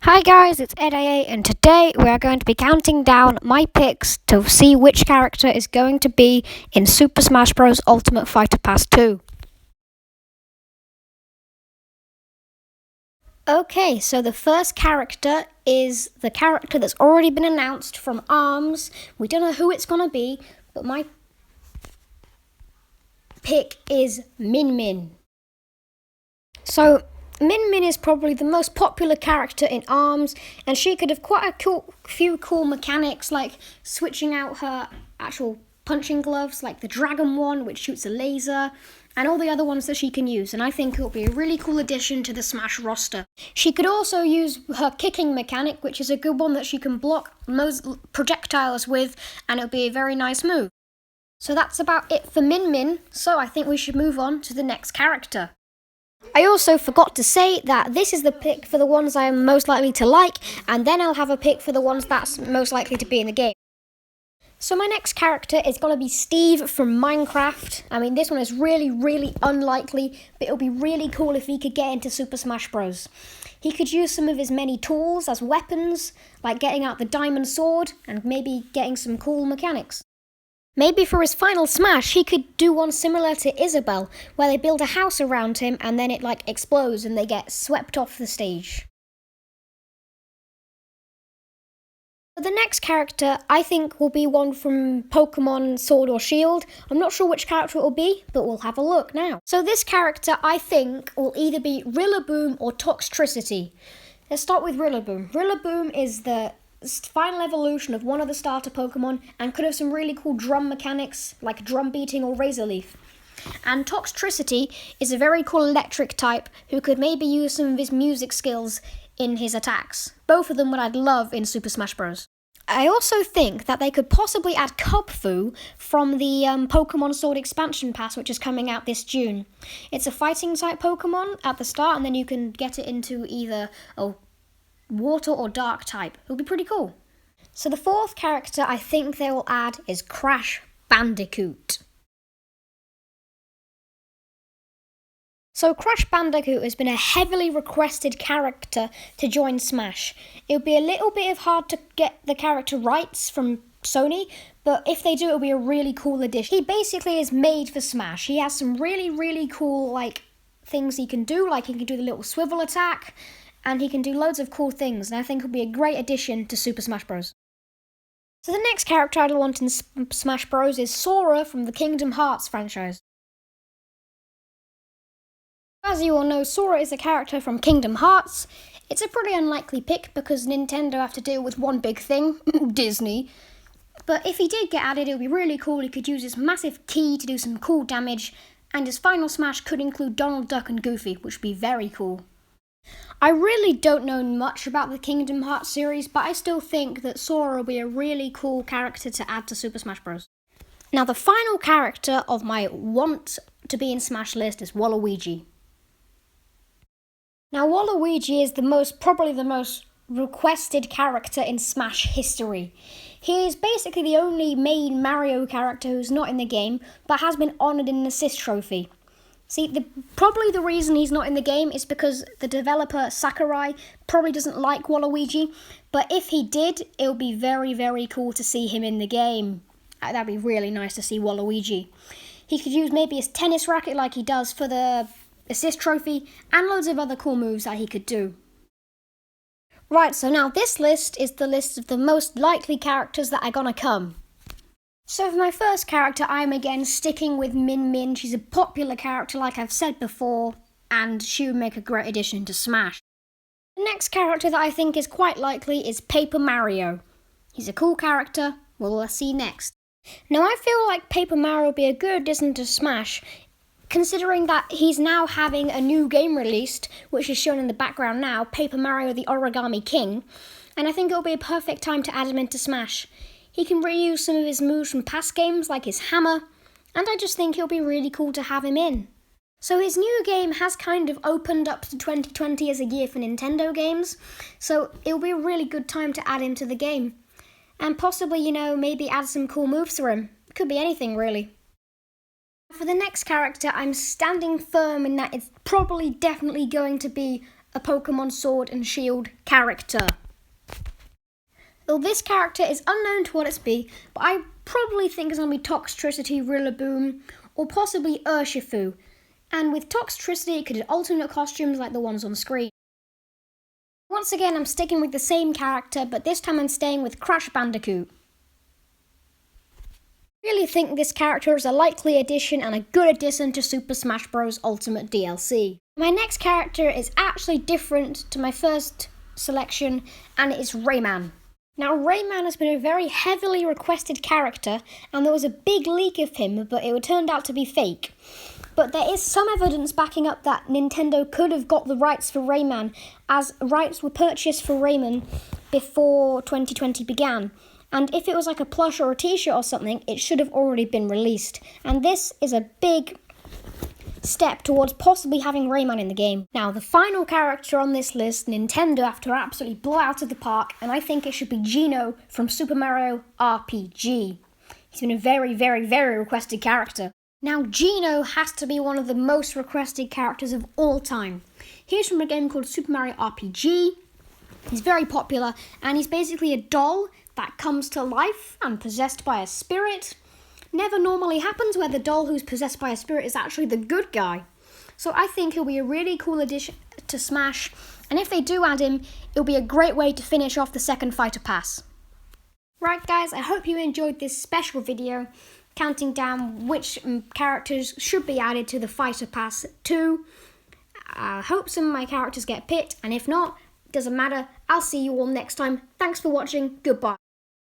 Hi guys, it's EdIA and today we are going to be counting down my picks to see which character is going to be in Super Smash Bros. Ultimate Fighter Pass 2. Okay, so the first character is the character that's already been announced from ARMS. We don't know who it's going to be, but my pick is Min Min. So Min Min is probably the most popular character in ARMS, and she could have quite a few cool mechanics, like switching out her actual punching gloves, like the dragon one, which shoots a laser, and all the other ones that she can use, and I think it will be a really cool addition to the Smash roster. She could also use her kicking mechanic, which is a good one that she can block most projectiles with, and it'll be a very nice move. So that's about it for Min Min, so I think we should move on to the next character. I also forgot to say that this is the pick for the ones I am most likely to like, and then I'll have a pick for the ones that's most likely to be in the game. So my next character is going to be Steve from Minecraft. I mean, this one is really unlikely, but it'll be really cool if he could get into Super Smash Bros. He could use some of his many tools as weapons, like getting out the diamond sword, and maybe getting some cool mechanics. Maybe for his final smash, he could do one similar to Isabelle, where they build a house around him and then it explodes and they get swept off the stage. The next character, I think, will be one from Pokemon Sword or Shield. I'm not sure which character it will be, but we'll have a look now. So this character, I think, will either be Rillaboom or Toxtricity. Let's start with Rillaboom. Rillaboom is the final evolution of one of the starter Pokemon and could have some really cool drum mechanics like drum beating or razor leaf. And Toxtricity is a very cool electric type who could maybe use some of his music skills in his attacks. Both of them would I'd love in Super Smash Bros. I also think that they could possibly add Kubfu from the Pokemon Sword expansion pass, which is coming out this June. It's a fighting type Pokemon at the start, and then you can get it into either water or dark type. It'll be pretty cool. So the fourth character I think they will add is Crash Bandicoot. So Crash Bandicoot has been a heavily requested character to join Smash. It'll be a little bit hard to get the character rights from Sony, but if they do, it'll be a really cool addition. He basically is made for Smash. He has some really cool things he can do, like he can do the little swivel attack, and he can do loads of cool things, and I think it'll be a great addition to Super Smash Bros. So the next character I'd want in Smash Bros. Is Sora from the Kingdom Hearts franchise. As you all know, Sora is a character from Kingdom Hearts. It's a pretty unlikely pick because Nintendo have to deal with one big thing, Disney. But if he did get added, it would be really cool. He could use his massive key to do some cool damage, and his final smash could include Donald Duck and Goofy, which would be very cool. I really don't know much about the Kingdom Hearts series, but I still think that Sora will be a really cool character to add to Super Smash Bros. Now the final character of my want to be in Smash list is Waluigi. Now Waluigi is probably the most requested character in Smash history. He is basically the only main Mario character who's not in the game, but has been honoured in an assist trophy. See, probably the reason he's not in the game is because the developer Sakurai probably doesn't like Waluigi, but if he did, it would be very cool to see him in the game. That'd be really nice to see Waluigi. He could use maybe his tennis racket like he does for the assist trophy, and loads of other cool moves that he could do. Right, so now this list is the list of the most likely characters that are gonna come. So for my first character, I'm again sticking with Min Min. She's a popular character like I've said before, and she would make a great addition to Smash. The next character that I think is quite likely is Paper Mario. He's a cool character, we'll see next. Now I feel like Paper Mario will be a good addition to Smash, considering that he's now having a new game released, which is shown in the background now, Paper Mario the Origami King, and I think it'll be a perfect time to add him into Smash. He can reuse some of his moves from past games, like his hammer, and I just think it'll be really cool to have him in. So his new game has kind of opened up to 2020 as a year for Nintendo games, so it'll be a really good time to add him to the game. And possibly, maybe add some cool moves to him. It could be anything, really. For the next character, I'm standing firm in that it's probably definitely going to be a Pokemon Sword and Shield character. Though this character is unknown to what it's be, but I probably think it's going to be Toxtricity, Rillaboom, or possibly Urshifu. And with Toxtricity, it could have alternate costumes like the ones on screen. Once again, I'm sticking with the same character, but this time I'm staying with Crash Bandicoot. I really think this character is a likely addition and a good addition to Super Smash Bros. Ultimate DLC. My next character is actually different to my first selection, and it is Rayman. Now, Rayman has been a very heavily requested character, and there was a big leak of him, but it turned out to be fake. But there is some evidence backing up that Nintendo could have got the rights for Rayman, as rights were purchased for Rayman before 2020 began. And if it was like a plush or a t-shirt or something, it should have already been released. And this is a big step towards possibly having Rayman in the game. Now, the final character on this list, Nintendo have to absolutely blow out of the park, and I think it should be Gino from Super Mario RPG. He's been a very, very, very requested character. Now, Gino has to be one of the most requested characters of all time. He's from a game called Super Mario RPG. He's very popular, and he's basically a doll that comes to life and possessed by a spirit. Never normally happens where the doll who's possessed by a spirit is actually the good guy. So I think he'll be a really cool addition to Smash, and if they do add him, it'll be a great way to finish off the second Fighter Pass. Right guys, I hope you enjoyed this special video counting down which characters should be added to the Fighter Pass 2. I hope some of my characters get picked, and if not, doesn't matter. I'll see you all next time. Thanks for watching. Goodbye.